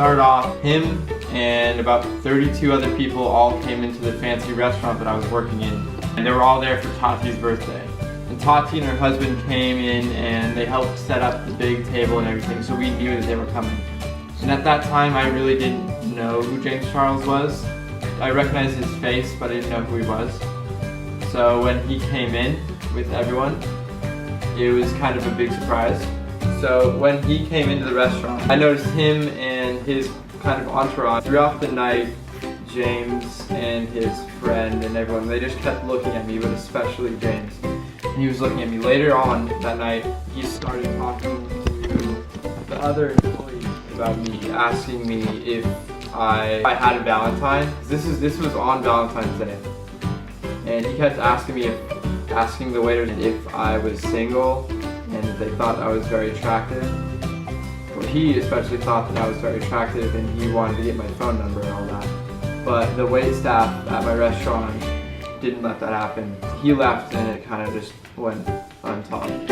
started off, him and about 32 other people all came into the fancy restaurant that I was working in. And they were all there for Tati's birthday. And Tati and her husband came in and they helped set up the big table and everything, so we knew that they were coming. And at that time, I really didn't know who James Charles was. I recognized his face, but I didn't know who he was. So when he came in with everyone, it was kind of a big surprise. So when he came into the restaurant, I noticed him and his kind of entourage. Throughout the night, James and his friend and everyone, they just kept looking at me, but especially James. And he was looking at me. Later on that night, he started talking to the other employees about me, asking me if I had a Valentine. This was on Valentine's Day. And he kept asking the waiters if I was single and if they thought I was very attractive. Well, he especially thought that I was very attractive and he wanted to get my phone number and all that. But the wait staff at my restaurant didn't let that happen. He left and it kind of just went untalked.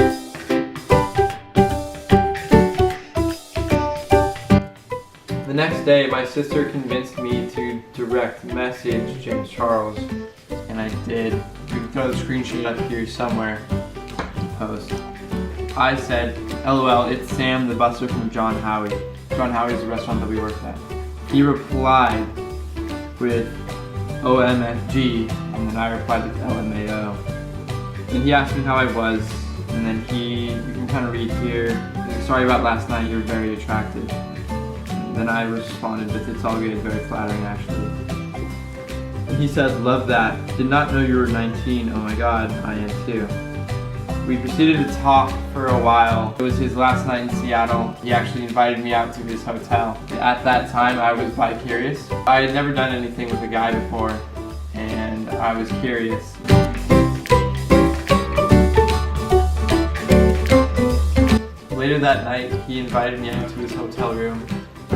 The next day, my sister convinced me to direct message James Charles, and I did. We can throw the screenshot up here somewhere and post. I said, LOL, it's Sam, the busser from John Howie. John Howie is the restaurant that we worked at. He replied with OMFG, and then I replied with LMAO. And he asked me how I was, and then you can kind of read here, sorry about last night, you're very attractive. And then I responded with, it's all good, very flattering actually. And he said, love that, did not know you were 19, oh my god, I am too. We proceeded to talk for a while. It was his last night in Seattle. He actually invited me out to his hotel. At that time, I was bi-curious. I had never done anything with a guy before, and I was curious. Later that night, he invited me out to his hotel room.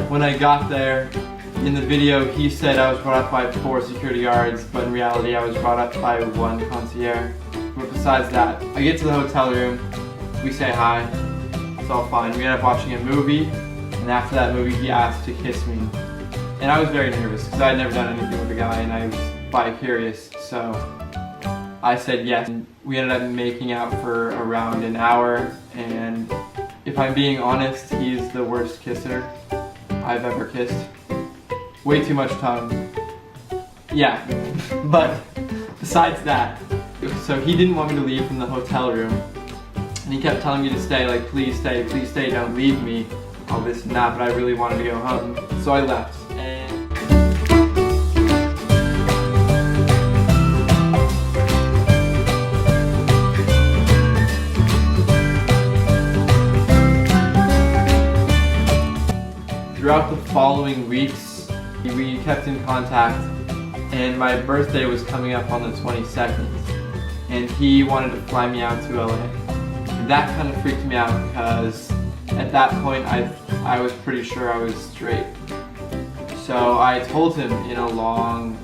When I got there, in the video, he said I was brought up by 4 security guards, but in reality, I was brought up by 1 concierge. But besides that, I get to the hotel room, we say hi, it's all fine. We end up watching a movie, and after that movie he asked to kiss me. And I was very nervous because I had never done anything with a guy and I was bi-curious, so I said yes. And we ended up making out for around an hour, and if I'm being honest, he's the worst kisser I've ever kissed. Way too much tongue. Yeah, but besides that, so he didn't want me to leave from the hotel room, and he kept telling me to stay, like, please stay, don't leave me, all this and that, but I really wanted to go home, so I left. And throughout the following weeks, we kept in contact, and my birthday was coming up on the 22nd. And he wanted to fly me out to LA. And that kind of freaked me out because at that point I was pretty sure I was straight. So I told him in a long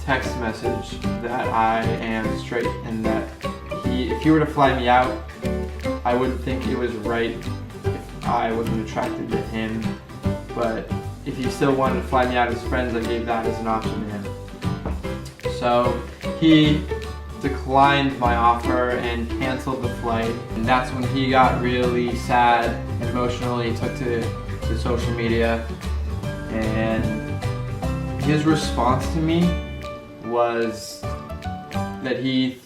text message that I am straight and that if he were to fly me out, I wouldn't think it was right if I wasn't attracted to him. But if he still wanted to fly me out as friends, I gave that as an option to him. So he declined my offer and canceled the flight, and that's when he got really sad and emotional. He took to social media, and his response to me was that he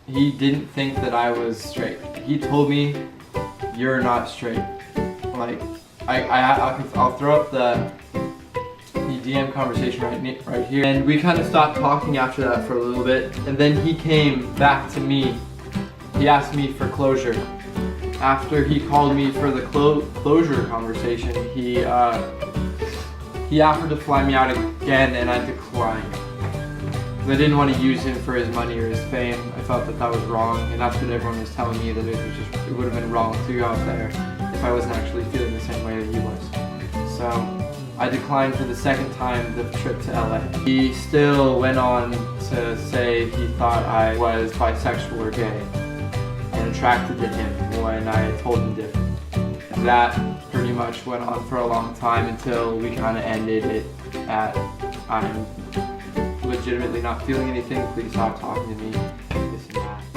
didn't think that I was straight. He told me, you're not straight. Like, I'll throw up the DM conversation right here, and we kind of stopped talking after that for a little bit, and then he came back to me. He asked me for closure. After he called me for the closure conversation, he offered to fly me out again, and I declined. I didn't want to use him for his money or his fame. I felt that was wrong, and that's what everyone was telling me, that it would have been wrong to go out there if I wasn't actually feeling the same way that he was. So I declined for the second time the trip to LA. He still went on to say he thought I was bisexual or gay and attracted to him when I told him different. that pretty much went on for a long time until we kind of ended it at, I'm legitimately not feeling anything, please stop talking to me, this and that.